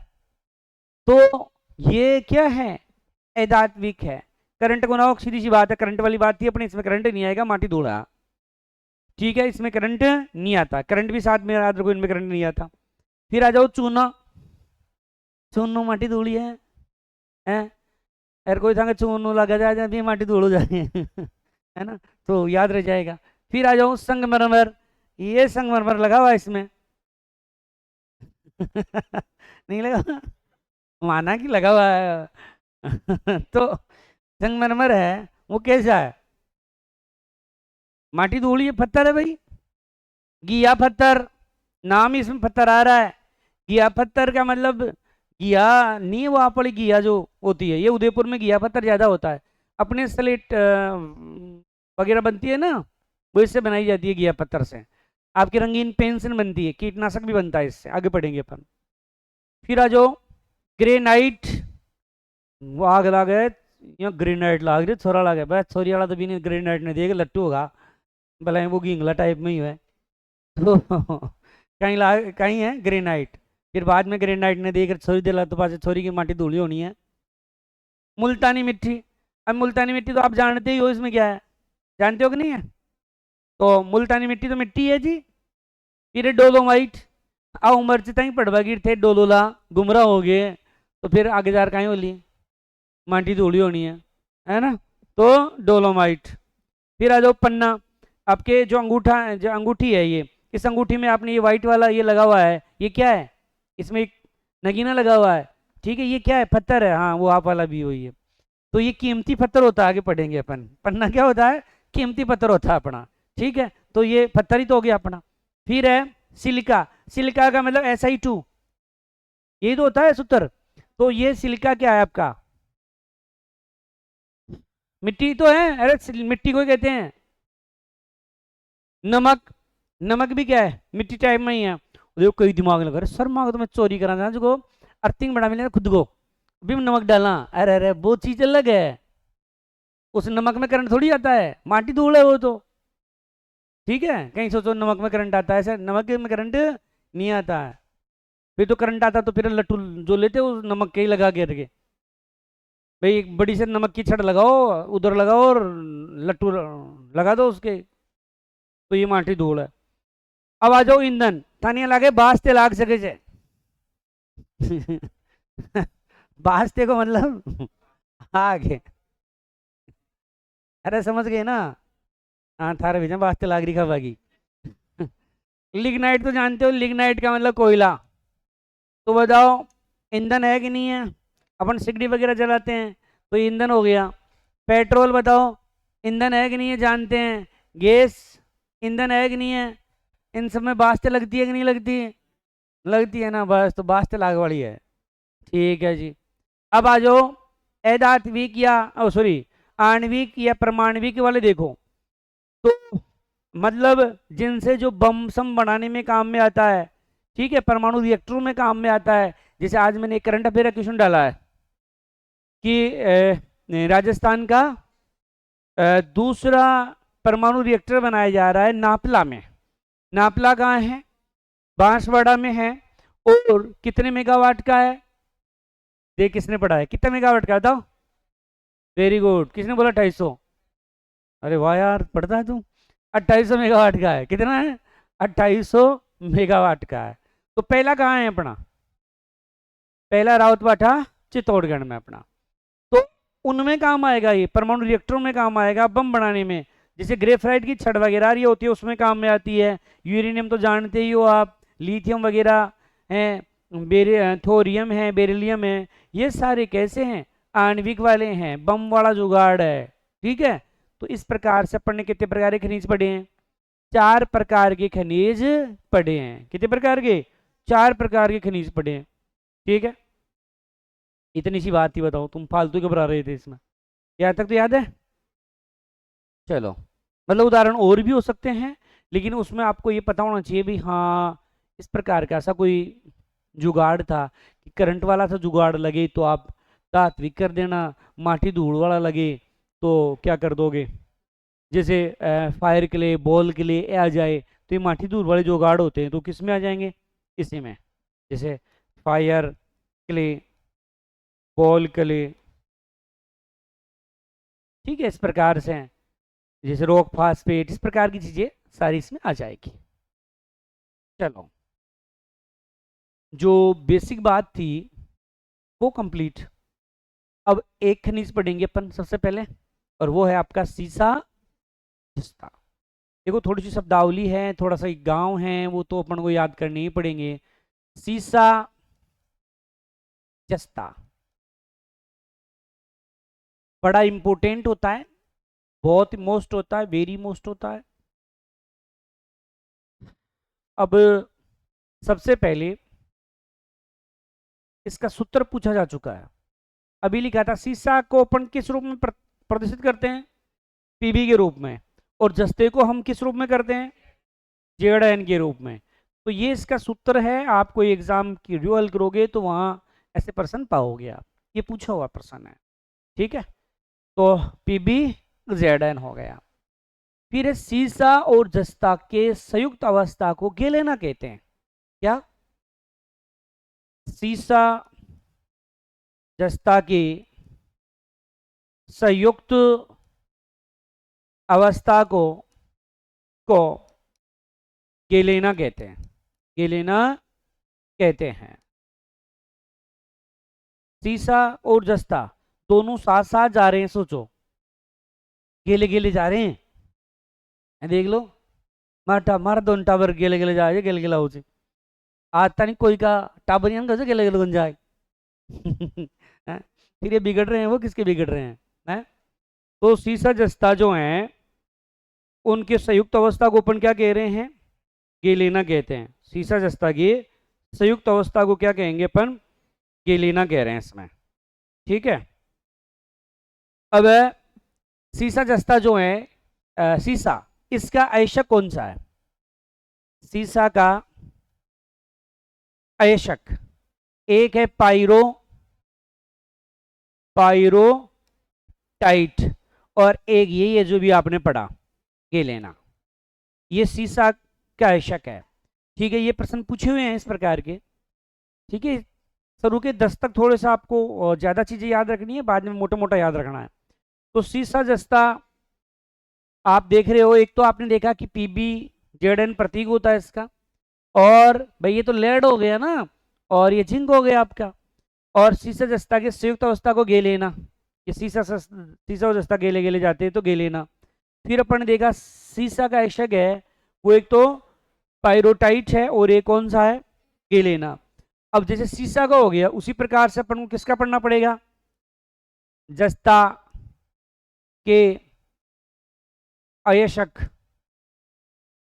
तो ये क्या है, अधात्विक है। करंट को ना, सीधी सी बात है, करंट वाली बात थी अपने, इसमें करंट नहीं आएगा, माटी धूड़ा, ठीक है, इसमें करंट नहीं आता, करंट भी साथ में याद रखो, इनमें करंट नहीं आता। फिर आ जाओ चूना, चूनो माटी धूड़ी है, अगर कोई संग चूनो लगा जाए भी माटी धूल हो जाए है ना, तो याद रह जाएगा। फिर आ जाओ संगमरमर, ये संगमरमर लगा हुआ इसमें नहीं लगा, माना कि लगा हुआ है तो संगमरमर है, वो कैसा है, माटी धूल, ये पत्थर है भाई, गिया पत्थर, नाम इसमें पत्थर आ रहा है, गिया पत्थर का मतलब, गिया नहीं वो आप वाली गिया जो होती है, ये उदयपुर में गिया पत्थर ज्यादा होता है, अपने स्लेट वगैरह बनती है ना, वो इससे बनाई जाती है गिया पत्थर से, आपकी रंगीन पेंसिल बनती है, कीटनाशक भी बनता है इससे, आगे पढ़ेंगे अपन। फिर आ जाओ ग्रेनाइट, वो आग लाग है, यहाँ ग्रेनाइट लाग रही, छोरा लागे भाई, छोरी वाला तो भी नहीं ग्रेनाइट नहीं देगा, लट्टू होगा भला वो गिंगला टाइप में ही है तो कहीं है ग्रेनाइट, फिर बाद में ग्रेनाइट ने देकर छोरी दिला तो पास छोरी की माटी धूली होनी है। मुल्तानी मिट्टी, अब मुल्तानी मिट्टी तो आप जानते ही हो, इसमें क्या है, जानते हो कि नहीं है, तो मुल्तानी मिट्टी तो मिट्टी है जी। फिर डोलोमाइट, आ उमर से तई पड़वा गिर थे डोलोला, गुमराह हो गए, तो फिर आगे जार कहीं होली माटी धूली होनी है ना, तो डोलोमाइट। फिर आ जाओ पन्ना, आपके जो अंगूठा, जो अंगूठी है ये, इस अंगूठी में आपने ये व्हाइट वाला ये लगा हुआ है, ये क्या है, इसमें एक नगीना लगा हुआ है, ठीक है, ये क्या है, पत्थर है, हाँ वो आप वाला भी वही है, तो ये कीमती पत्थर होता है, आगे पढ़ेंगे अपन, पन्ना क्या होता है, कीमती पत्थर होता है अपना, ठीक है, तो ये पत्थर ही तो हो गया अपना। फिर है सिलिका, सिलिका का मतलब Si2, यही तो होता है सूत्र, तो ये सिलिका क्या है आपका, मिट्टी तो है, अरे मिट्टी को कहते हैं नमक, नमक भी क्या है, मिट्टी टाइप में ही है। देखो कई दिमाग लगा रहे सर, मांग तो मैं चोरी करा था जो अर्थिंग बना मिले खुद को भी नमक डाला, अरे अरे वो चीज अलग है, उस नमक में करंट थोड़ी आता है, माटी धूल है वो तो, ठीक है, कहीं सोचो नमक में करंट आता है, ऐसा नमक में करंट नहीं आता है, फिर तो करंट आता तो फिर लट्टू जो लेते उस नमक के ही लगा के रखे, भाई एक बड़ी से नमक की छड़ लगाओ, उधर लगाओ और लट्टू लगा दो उसके, तो ये माटी धूल है। अब आ जाओ ईंधन, थानिया लागे बास्ते लाग सके छे बास्ते को मतलब आगे, अरे समझ गए ना, हाँ थारे भेजा बास्ते लाग रही खबागी लिग्नाइट तो जानते हो, लिग्नाइट का मतलब कोयला, तो बताओ ईंधन है कि नहीं है, अपन सिगड़ी वगैरह जलाते हैं तो ईंधन हो गया। पेट्रोल बताओ ईंधन है कि नहीं है, जानते हैं, गैस ईंधन है कि नहीं है, इन सब में बास्ते लगती है कि नहीं लगती, लगती है ना, बस तो बास्ते लाग वाली है, ठीक है जी। अब आ जाओ अधात्विक या सॉरी आणविक या परमाणविक वाले देखो, तो मतलब जिनसे जो बम सम बनाने में काम में आता है, ठीक है, परमाणु रिएक्टरों में काम में आता है। जैसे आज मैंने एक करंट अफेयर क्वेश्चन डाला है कि राजस्थान का दूसरा परमाणु रिएक्टर बनाया जा रहा है नापला में। नापला कहाँ है? बांसवाड़ा में है। और कितने मेगावाट का है? देख किसने पढ़ा है, कितना मेगावाट का बताओ। वेरी गुड, किसने बोला 250? अरे वाह यार, पढ़ता है तू। 2800 मेगावाट का है। कितना है? 2800 मेगावाट का है। तो पहला कहाँ है अपना? पहला रावतबाठा चित्तौड़गढ़ में अपना। तो उनमें काम आएगा, ये परमाणु रिएक्टरों में काम आएगा, बम बनाने में। जैसे ग्रेफाइट की छड़ वगैरह ये होती है, उसमें काम में आती है। यूरेनियम तो जानते ही हो आप, लिथियम वगैरह हैं, थोरियम है, बेरिलियम है, ये सारे कैसे हैं? आणविक वाले हैं, बम वाला जुगाड़ है। ठीक है, तो इस प्रकार से अपन ने कितने प्रकार के खनिज पढ़े हैं? 4 प्रकार के खनिज पढ़े हैं। कितने प्रकार के? 4 प्रकार के खनिज पढ़े हैं। ठीक है, इतनी सी बात ही बताओ, तुम फालतू घबरा रहे थे इसमें। यहाँ तक तो याद है? चलो, मतलब उदाहरण और भी हो सकते हैं, लेकिन उसमें आपको ये पता होना चाहिए भी, हाँ इस प्रकार का ऐसा कोई जुगाड़ था कि करंट वाला था जुगाड़ लगे तो आप तात्विक कर देना, माटी धूल वाला लगे तो क्या कर दोगे? जैसे फायर के लिए, बॉल के लिए आ जाए, तो ये माटी धूल वाले जुगाड़ होते हैं, तो किस में आ जाएंगे? इसी में। जैसे फायर क्ले, बॉल क्ले, ठीक है, इस प्रकार से हैं। जैसे रॉक फास्फेट, इस प्रकार की चीजें सारी इसमें आ जाएगी। चलो, जो बेसिक बात थी वो कंप्लीट। अब एक खनिज पढ़ेंगे अपन सबसे पहले, और वो है आपका सीसा जस्ता। देखो थोड़ी सी शब्दावली है, थोड़ा सा गांव है, वो तो अपन को याद करने ही पड़ेंगे। सीसा जस्ता बड़ा इंपॉर्टेंट होता है, बहुत मोस्ट होता है, वेरी मोस्ट होता है। अब सबसे पहले इसका सूत्र पूछा जा चुका है। अभी लिखा था सीसा को अपन किस रूप में प्रदर्शित करते हैं? पीबी के रूप में। और जस्ते को हम किस रूप में करते हैं? जेड एन के रूप में। तो ये इसका सूत्र है, आप कोई एग्जाम की रिव्यू हल करोगे तो वहां ऐसे प्रश्न पाओगे आप, ये पूछा हुआ प्रश्न है। ठीक है, तो पीबी जेड एन हो गया। फिर सीसा और जस्ता के संयुक्त अवस्था को गेलेना कहते हैं। क्या? सीसा जस्ता की संयुक्त अवस्था को गेलेना कहते हैं। गेलेना कहते हैं। सीसा और जस्ता दोनों साथ साथ जा रहे हैं, सोचो, गेले गेले जा रहे हैं। देख लो, मारा दोन टावर गेले गेले जा रहे, गेले गेला हो आता नहीं कोई का टाबर यहाँ कैसे गेले गेले बन जाए। फिर ये बिगड़ रहे हैं, वो किसके बिगड़ रहे हैं? तो सीसा जस्ता जो हैं उनके संयुक्त अवस्था को अपन क्या कह रहे हैं? गेलेना कहते हैं। सीसा जस्ता की संयुक्त अवस्था को क्या कहेंगे अपन? गेलेना कह रहे हैं इसमें। ठीक है, अब सीसा जस्ता जो है, सीसा, इसका अयशक कौन सा है? सीसा का अयशक एक है पाइरोटाइट, और एक यही है जो भी आपने पढ़ा, गेलेना। ये सीसा का अयशक है। ठीक है, ये प्रश्न पूछे हुए हैं इस प्रकार के। ठीक है, शुरू के 10 तक थोड़े सा आपको ज्यादा चीजें याद रखनी है, बाद में मोटा मोटा याद रखना है। तो सीसा जस्ता आप देख रहे हो, एक तो आपने देखा कि पीबी जेड एन प्रतीक होता है इसका, और भाई ये तो लेड हो गया ना, और ये जिंक हो गया आपका। और सीसा जस्ता के संयुक्त अवस्था को गे लेना, कि सीसा और जस्ता गेले गेले जाते हैं तो गे लेना। फिर अपन ने देखा सीसा का अयशक है वो एक तो पायरोटाइट है, और एक कौन सा है? गे लेना। अब जैसे सीसा का हो गया, उसी प्रकार से अपन को किसका पढ़ना पड़ेगा? जस्ता के अयशक।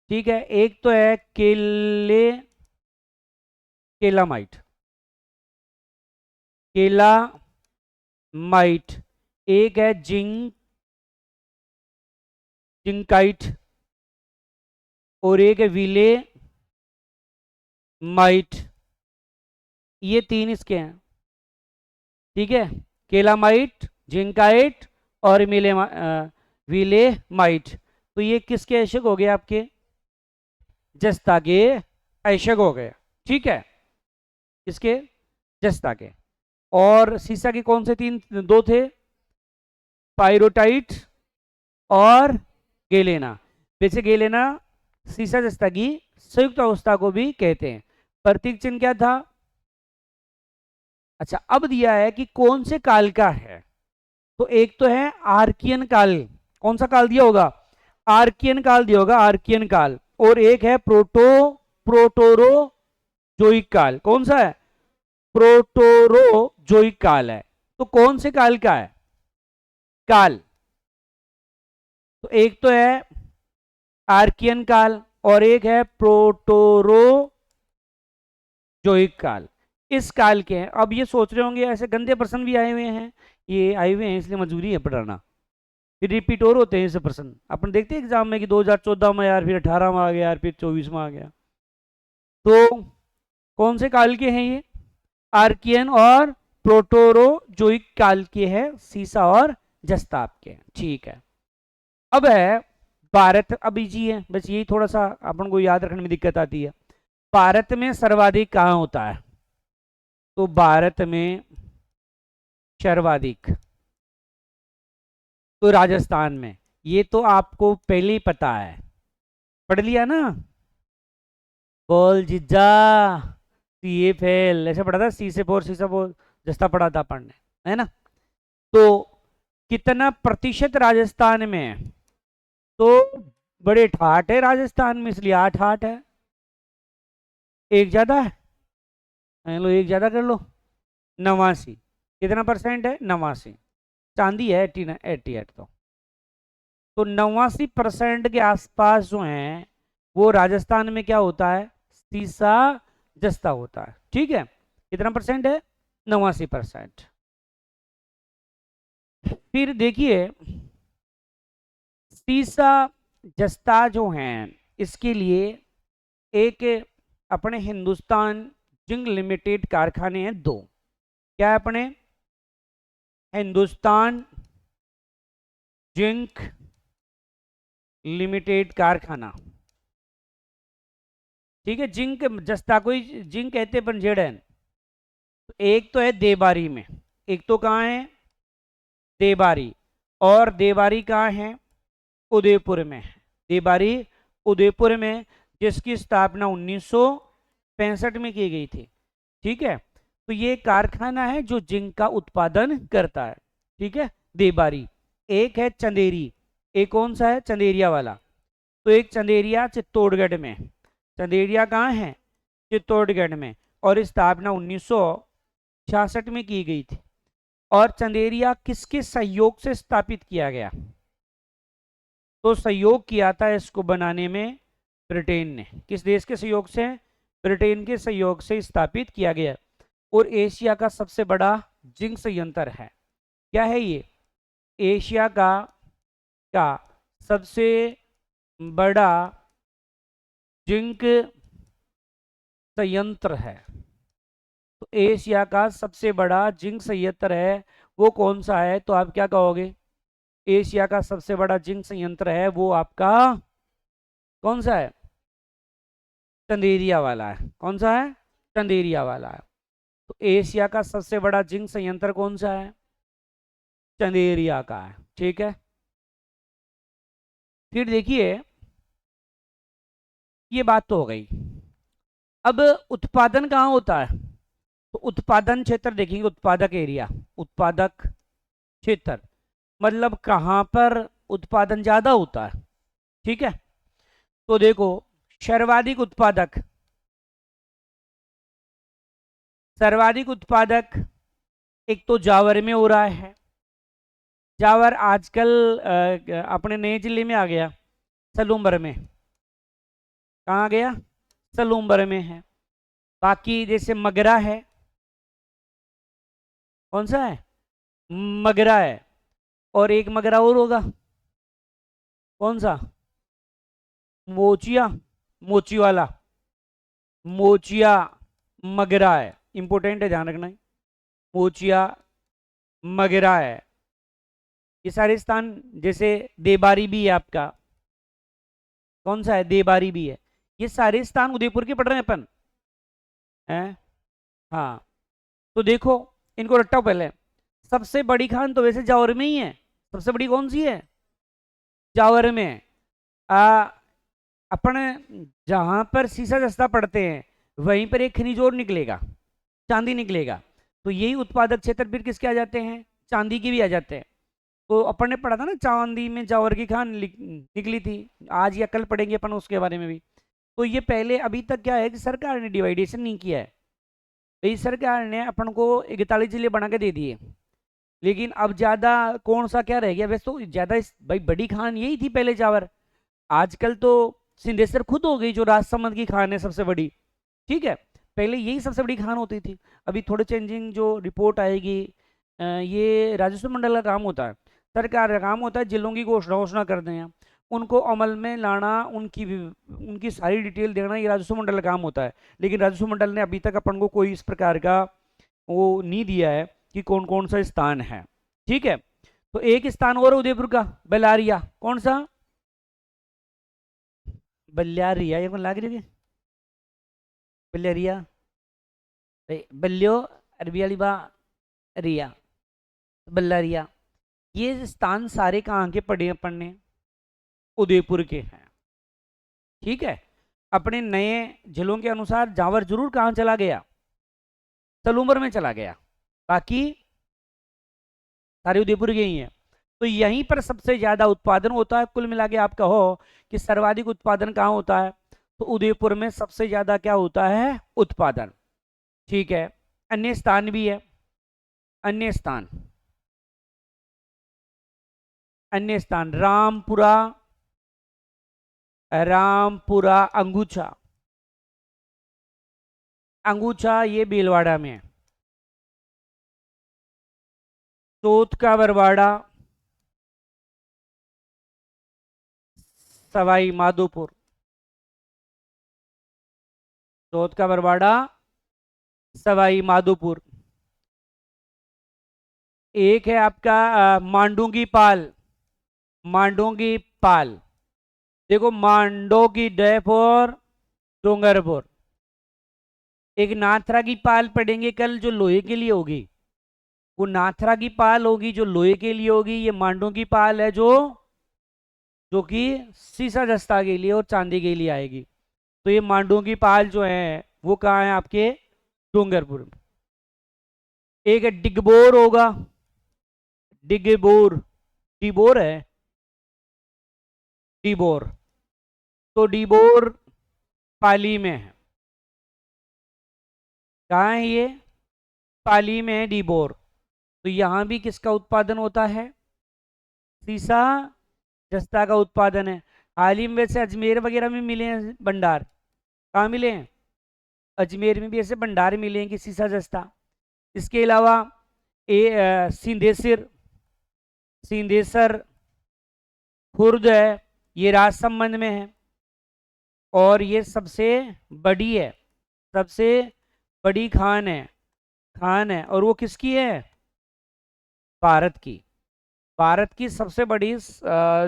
ठीक है, एक तो है केलामाइट, केलामाइट, एक है जिंक जिंकाइट और एक है विले माइट। ये 3 इसके हैं, ठीक है, केलामाइट, जिंकाइट और विले माइट। तो ये किसके ऐशक हो गए आपके? जस्ता के ऐशक हो गए, ठीक है, इसके जस्ता के। और सीसा के कौन से 2 थे? पायरोटाइट और गेलेना। वैसे गेलेना सीसा जस्ता की संयुक्त अवस्था को भी कहते हैं। प्रतीक चिन्ह क्या था? अच्छा, अब दिया है कि कौन से काल का है। तो एक तो है आर्कियन काल। कौन सा काल दिया होगा? आर्कियन काल दिया होगा, आर्कियन काल। और एक है प्रोटोरोजोइक काल। कौन सा है? प्रोटोरोजोइक काल है। तो कौन से काल का है काल? तो एक तो है आर्कियन काल और एक है प्रोटोरोजोइक काल। इस काल के हैं। अब ये सोच रहे होंगे ऐसे गंदे प्रश्न भी आए हुए हैं, ये आए हुए हैं इसलिए मजबूरी है पढ़ाना। फिर रिपीट और होते हैं ऐसे प्रश्न, अपन देखते हैं एग्जाम में कि 2014 में यार, फिर 18 में आ गया यार, फिर 24 में आ गया। तो कौन से काल के हैं ये? आर्कियन और प्रोटोरोजोइक काल के हैं, सीसा और जस्ताप के, ठीक है। अब है भारत। अब इजी है, बस यही थोड़ा सा अपन को याद रखने में दिक्कत आती है। भारत में सर्वाधिक कहाँ होता है? तो भारत में सर्वाधिक तो राजस्थान में। ये तो आपको पहले ही पता है, पढ़ लिया ना। बोल जीजा, सी ए फेल, ऐसे पढ़ा था, सी से फोर, सी से फोर, जस्ता पढ़ा था पढ़ने, है ना। तो कितना प्रतिशत राजस्थान में है? तो बड़े ठाट है राजस्थान में, इसलिए 8 8 है। एक ज्यादा है, लो एक ज्यादा कर लो, 89। कितना परसेंट है? 89। चांदी है 88 तो 89% के आसपास जो है वो राजस्थान में क्या होता है? सीसा जस्ता होता है, ठीक है। कितना परसेंट है? 89%। फिर देखिए सीसा जस्ता जो है, इसके लिए एक अपने हिंदुस्तान जिंक लिमिटेड कारखाने हैं 2। क्या है अपने? हिंदुस्तान जिंक लिमिटेड कारखाना, ठीक है। जिंक जस्ता को ही जिंक कहते हैं पंजेड़न। तो एक तो है देबारी में, एक तो कहाँ है? देबारी। और देबारी कहाँ है? उदयपुर में। देबारी उदयपुर में, जिसकी स्थापना 1965 में की गई थी, ठीक है। तो ये कारखाना है जो जिंक का उत्पादन करता है, ठीक है, देबारी। एक है चंदेरी। एक कौन सा है? चंदेरिया वाला। तो एक चंदेरिया चित्तौड़गढ़ में। चंदेरिया कहाँ है? चित्तौड़गढ़ में। और स्थापना 1966 में की गई थी। और चंदेरिया किसके सहयोग से स्थापित किया गया? तो सहयोग किया था इसको बनाने में ब्रिटेन ने। किस देश के सहयोग से? ब्रिटेन के सहयोग से स्थापित किया गया। और एशिया का सबसे बड़ा जिंक संयंत्र है। क्या है ये? एशिया का सबसे बड़ा जिंक संयंत्र है। तो एशिया का सबसे बड़ा जिंक संयंत्र है, वो कौन सा है? तो आप क्या कहोगे? एशिया का सबसे बड़ा जिंक संयंत्र है वो आपका कौन सा है? चंदेरिया वाला है। कौन सा है? चंदेरिया वाला है। तो एशिया का सबसे बड़ा जिंक संयंत्र कौन सा है? चंदेरिया का है, ठीक है। फिर देखिए, ये बात तो हो गई। अब उत्पादन कहाँ होता है? तो उत्पादन क्षेत्र देखेंगे, उत्पादक एरिया, उत्पादक क्षेत्र, मतलब कहां पर उत्पादन ज्यादा होता है, ठीक है। तो देखो, सर्वाधिक उत्पादक एक तो जावर में हो रहा है। जावर आजकल अपने नए जिले में आ गया, सलूम्बर में। कहाँ गया? सलूम्बर में है। बाकी जैसे मगरा है, कौन सा है? मगरा है। और एक मगरा और होगा, कौन सा? मोचिया, मोची वाला, मोचिया मगरा है, इंपोर्टेंट है, ध्यान रखना है। मोचिया मगरा है। ये सारे स्थान, जैसे देबारी भी है आपका, कौन सा है? देबारी भी है। ये सारे स्थान उदयपुर के पढ़ रहे हैं अपन हैं। हाँ, तो देखो इनको रट्टा पहले। सबसे बड़ी खान तो वैसे जावर में ही है। सबसे बड़ी कौन सी है? जावर में। आ अपन जहां पर सीसा जस्ता पढ़ते हैं वहीं पर एक खनिज और निकलेगा, चांदी निकलेगा। तो यही उत्पादक क्षेत्र फिर किसके आ जाते हैं? चांदी की भी आ जाते हैं। तो अपन ने पढ़ा था ना, चांदी में जावर की खान निकली थी। आज या कल पढ़ेंगे अपन उसके बारे में भी। तो ये पहले, अभी तक क्या है कि सरकार ने डिवाइडेशन नहीं किया है। इस सरकार ने अपन को 41 जिले बना के दे दिए। लेकिन अब ज्यादा कौन सा क्या रह गया? वैसे तो ज्यादा भाई बड़ी खान यही थी पहले जावर। आजकल तो सिंधेश्वर खुद हो गई जो राजसमंद की खान है सबसे बड़ी। ठीक है, पहले यही सबसे बड़ी खान होती थी। अभी थोड़े चेंजिंग जो रिपोर्ट आएगी, ये राजस्व मंडल का काम होता है, सरकार का काम होता है जिलों की घोषणा कर दें, उनको अमल में लाना, उनकी सारी डिटेल देना, ये राजस्व मंडल का काम होता है। लेकिन राजस्व मंडल ने अभी तक अपन को कोई इस प्रकार का वो नहीं दिया है कि कौन कौन सा स्थान है। ठीक है, तो एक स्थान और उदयपुर का, बल्लारिया। कौन सा? बल्लारिया, ये कौन लाग रही है? बल्लारिया, बल्लियो अरबी वाली बा, रिया, बल्लारिया। ये स्थान सारे कहाँ के पढ़े अपन ने? उदयपुर के हैं। ठीक है, अपने नए जिलों के अनुसार जावर जरूर कहाँ चला गया? सलूमर में चला गया, बाकी सारे उदयपुर के ही हैं। तो यहीं पर सबसे ज्यादा उत्पादन होता है। कुल मिला के आप कहो कि सर्वाधिक उत्पादन कहाँ होता है? तो उदयपुर में सबसे ज्यादा क्या होता है? उत्पादन। ठीक है, अन्य स्थान भी है। अन्य स्थान, अन्य स्थान रामपुरा, रामपुरा अंगूछा। अंगूछा ये भीलवाड़ा में है। चौथ का बरवाड़ा, सवाई माधोपुर। चौथ का बरवाड़ा, सवाई माधोपुर। एक है आपका मांडूंगी पाल, मांडूंगी पाल। देखो, मांडो की डैफ और डोंगरपुर। एक नाथरा की पाल पढ़ेंगे कल, जो लोहे के लिए होगी। वो नाथरा की पाल होगी जो लोहे के लिए होगी। ये मांडो की पाल है जो जो कि सीसा जस्ता के लिए और चांदी के लिए आएगी। तो ये मांडो की पाल जो है वो कहाँ है? आपके डोंगरपुर में। एक है डिगबोर होगा, डिगबोर, डिबोर है, डिबोर। तो डिबोर पाली में है। कहाँ है ये? पाली में है डिबोर। तो यहां भी किसका उत्पादन होता है? सीसा जस्ता का उत्पादन है। हाल ही में वैसे अजमेर वगैरह में मिले हैं भंडार। कहाँ मिले हैं? अजमेर में भी ऐसे भंडार मिले हैं कि सीसा जस्ता। इसके अलावा सिंधेसर, सिंधेसर खुर्द है, ये राजसमंद में है। और ये सबसे बड़ी है, सबसे बड़ी खान है, खान है। और वो किसकी है? भारत की। भारत की सबसे बड़ी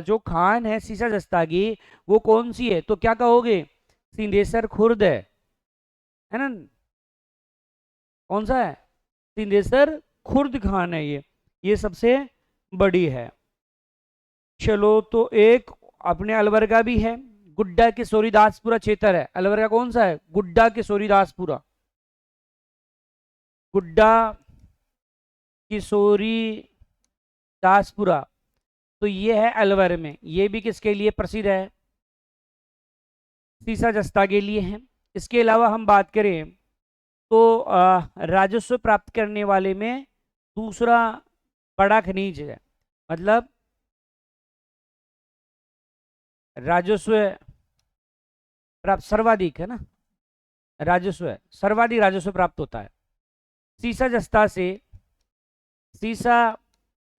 जो खान है सीसा जस्ता की, वो कौन सी है? तो क्या कहोगे? सिंधेसर खुर्द है ना? कौन सा है? सिंधेसर खुर्द खान है ये सबसे बड़ी है। चलो, तो एक अपने अलवर का भी है, गुड्डा किशोरीदासपुरा क्षेत्र है। अलवर का कौन सा है? गुड्डा किशोरीदासपुरा, गुड्डा किशोरी दासपुरा। तो ये है अलवर में। ये भी किसके लिए प्रसिद्ध है? सीसा जस्ता के लिए है। इसके अलावा हम बात करें तो राजस्व प्राप्त करने वाले में दूसरा बड़ा खनिज है, मतलब राजस्व प्राप्त सर्वाधिक है ना, राजस्व है, सर्वाधिक राजस्व प्राप्त होता है सीसा जस्ता से। सीसा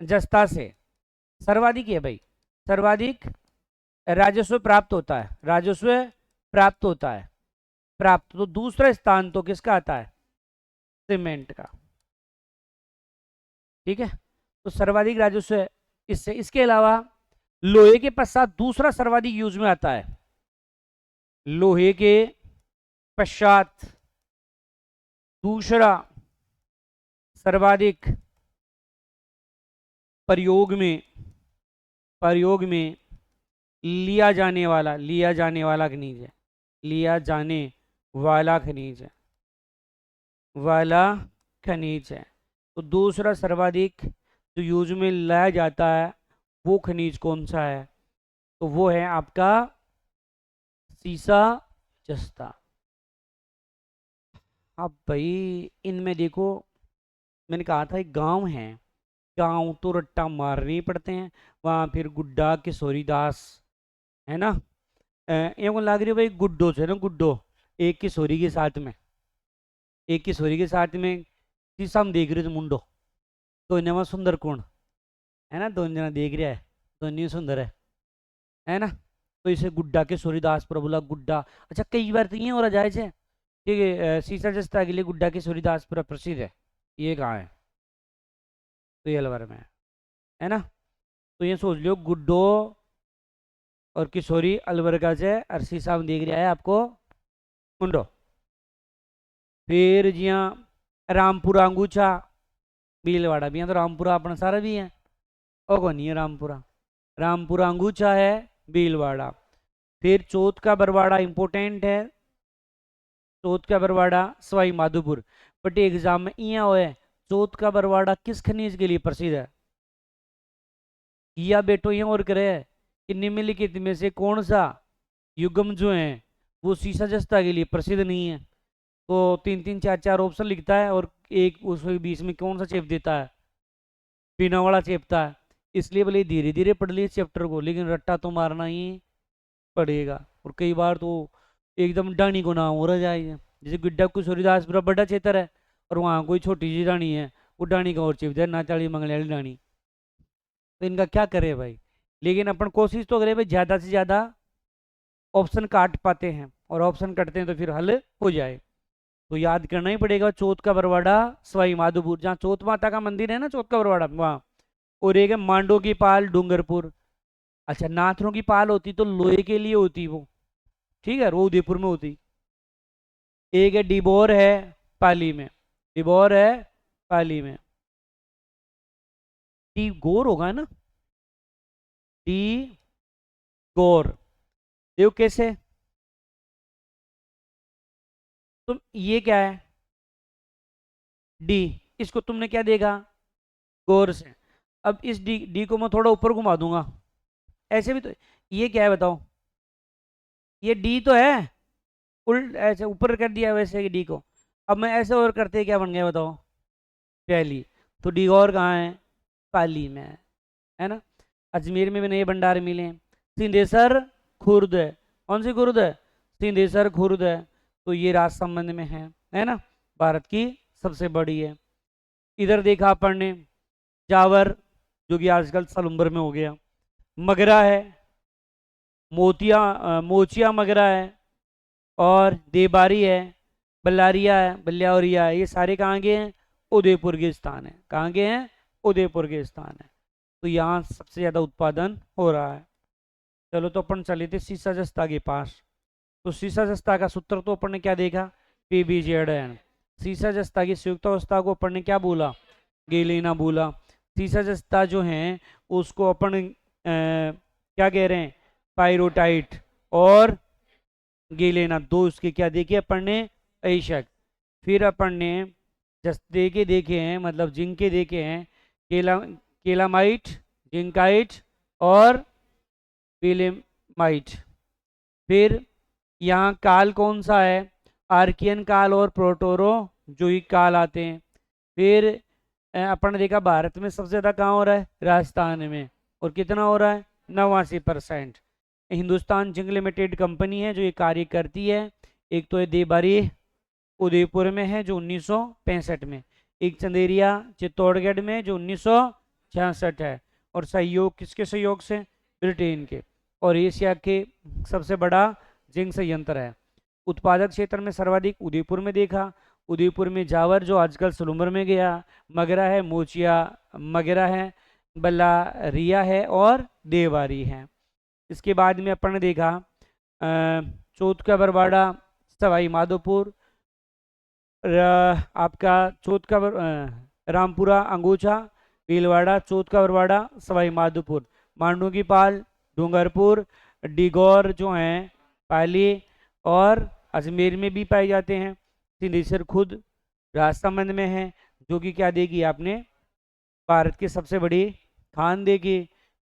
जस्ता से सर्वाधिक है भाई, सर्वाधिक राजस्व प्राप्त होता है, राजस्व प्राप्त होता है, प्राप्त। तो दूसरा स्थान तो किसका आता है? सीमेंट का। ठीक है, तो सर्वाधिक राजस्व है इससे। इसके अलावा लोहे के पश्चात दूसरा सर्वाधिक यूज में आता है, लोहे के पश्चात दूसरा सर्वाधिक प्रयोग में लिया जाने वाला खनिज है, लिया जाने वाला खनिज है, तो दूसरा सर्वाधिक जो यूज में लाया जाता है वो खनिज कौन सा है? तो वो है आपका सीसा जस्ता। अब भाई इनमें देखो, मैंने कहा था एक गांव है, गांव तो रट्टा मारने ही पड़ते हैं, वहां फिर गुड्डा किशोरी दास है ना, ये को लग रही है भाई गुड्डो से ना, गुड्डो एक किशोरी के साथ में, शीशा में देख रहे थे मुंडो, तो इन्हें सुंदर कौन है ना, दोनों जना देख रहा है, दोनों सुंदर है ना। तो इसे गुड्डा के सूर्यदास पर बोला गुड्डा। अच्छा कई बार तो ये हो रहा जायज है कि सीसा जस्ता के लिए गुड्डा के सूर्यदास पर प्रसिद्ध है, ये कहाँ है? तो ये अलवर में है ना। तो ये सोच लो गुड्डो और किशोरी अलवर का से और सीसा में देख रहा है आपको मुंडो। फिर जिया रामपुरा अंगूछा भीलवाड़ा भी है, तो रामपुरा अपना सारा भी है, और कौन नहीं है रामपुरा अंगूछा है भीलवाड़ा। फिर चौथ का बरवाड़ा इंपोर्टेंट है, चौथ का बरवाड़ा सवाई माधोपुर। बट एग्जाम में यहाँ हुआ है चौथ का बरवाड़ा किस खनिज के लिए प्रसिद्ध है? या बेटो ये और करे कि निम्नलिखित में से कौन सा युग्म जो है वो सीसा जस्ता के लिए प्रसिद्ध नहीं है? तो 3-3 4-4 ऑप्शन लिखता है और एक उसके बीच में कौन सा चेप देता है? बिना वाला चेपता है। इसलिए भले धीरे धीरे पढ़ लिए चैप्टर को, लेकिन रट्टा तो मारना ही पड़ेगा। और कई बार तो एकदम डाणी को नाम हो रहा जाएगा, जैसे गुड्डा को सूर्यदास बड़ा क्षेत्र है और वहाँ कोई छोटी सी डाणी है, वो डाणी का और चिप जाए नाचाली मंगले वाली डाणी, तो इनका क्या करे भाई। लेकिन अपन कोशिश तो करें भाई ज़्यादा से ज़्यादा ऑप्शन काट पाते हैं, और ऑप्शन कटते हैं तो फिर हल हो जाए। तो याद करना ही पड़ेगा चौथ का बरवाड़ा सवाई माधोपुर, जहाँ चौथ माता का मंदिर है ना, चौथ का बरवाड़ा वहाँ। और एक है मांडो की पाल डूंगरपुर। अच्छा नाथरों की पाल होती तो लोहे के लिए होती वो, ठीक है, वो उदयपुर में होती। एक है डिबोर है पाली में, डिबोर है पाली में। डी गोर होगा ना, डी गोर। देखो कैसे, तुम ये क्या है डी, इसको तुमने क्या देखा गोर से। अब इस डी को मैं थोड़ा ऊपर घुमा दूंगा, ऐसे भी तो ये क्या है बताओ, ये डी तो है, उल्ट ऐसे ऊपर कर दिया वैसे डी को। अब मैं ऐसे और करते क्या बन गया बताओ, पहली। तो डी और कहाँ है? पाली में है ना। अजमेर में भी नए भंडार मिले। सिंधेसर खुर्द है, कौन सी खुर्द है? सिंधेसर खुर्द है, तो ये राजसमंद में है ना, भारत की सबसे बड़ी है। इधर देखा अपन ने जावर, जो कि आजकल सलुम्बर में हो गया। मगरा है, मोचिया मगरा है, और देबारी है, बल्लारिया है, बल्लारिया है, ये सारे कहाँ के हैं? उदयपुर के स्थान है। कहाँ के हैं? उदयपुर के स्थान है। तो यहाँ सबसे ज़्यादा उत्पादन हो रहा है। चलो तो अपन चले थे सीसा जस्ता के पास। तो सीसा जस्ता का सूत्र तो अपन ने क्या देखा, PBZN। सीसा जस्ता की संयुक्त अवस्था को अपन ने क्या बोला? गेलिना बोला। सीसा जस्ता जो है उसको अपन क्या कह रहे हैं? पायरोटाइट और गेलेना, दो उसके क्या देखे अपन ने? ऐशक। फिर अपन ने जस्ते के देखे हैं, मतलब जिंक के देखे हैं, केलामाइट, जिंकाइट और विलेमाइट। फिर यहाँ काल कौन सा है? आर्कियन काल और प्रोटोरो जोइक काल आते हैं। फिर अपन ने देखा भारत में सबसे ज़्यादा कहाँ हो रहा है? राजस्थान में। और कितना हो रहा है? 89%। हिंदुस्तान जिंक लिमिटेड कंपनी है जो ये कार्य करती है। एक तो है देबारी उदयपुर में है जो 1965 में, एक चंदेरिया चित्तौड़गढ़ में जो 1966 है। और सहयोग किसके सहयोग से? ब्रिटेन के। और एशिया के सबसे बड़ा जिंक संयंत्र है। उत्पादक क्षेत्र में सर्वाधिक उदयपुर में देखा। उदयपुर में जावर जो आजकल सलूमर में गया, मगरा है, मोचिया मगरा है, बल्लारिया है और देवारी है। इसके बाद में अपन ने देखा चौथ का बरवाड़ा, सवाई माधोपुर, आपका चौथ का रामपुरा, अंगूछा, भीलवाड़ा, चौथ का बरवाड़ा, सवाई माधोपुर, मांडू की पाल, डूंगरपुर, डिगौर जो हैं पाली और अजमेर में भी पाए जाते हैं। सिंधेश्वर खुद राजसमंद में है, जो कि क्या देगी आपने, भारत की सबसे बड़ी खान देगी।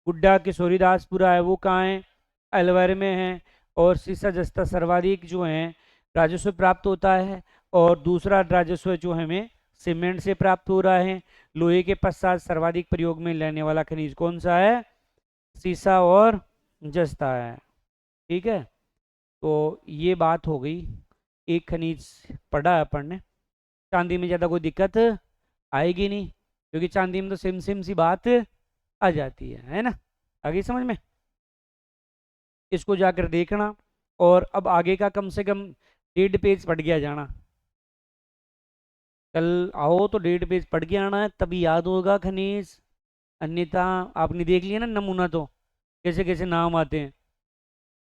गुड्डा किशोरीदासपुरा है, वो कहाँ है, अलवर में है। और सीसा जस्ता सर्वाधिक जो है राजस्व प्राप्त होता है, और दूसरा राजस्व जो हमें सीमेंट से प्राप्त हो रहा है। लोहे के पश्चात सर्वाधिक प्रयोग में लेने वाला खनिज कौन सा है, सीसा और जस्ता है। ठीक है, तो ये बात हो गई, एक खनिज पढ़ा है अपन ने। चांदी में ज़्यादा कोई दिक्कत आएगी नहीं, क्योंकि चांदी में तो सेम सेम सी बात आ जाती है ना। आगे समझ में, इसको जाकर देखना, और अब आगे का कम से कम 1.5 पेज पढ़ गया जाना। कल आओ तो 1.5 पेज पढ़ के आना है, तभी याद होगा खनिज, अन्यथा आपने देख लिया ना नमूना, तो कैसे कैसे नाम आते हैं।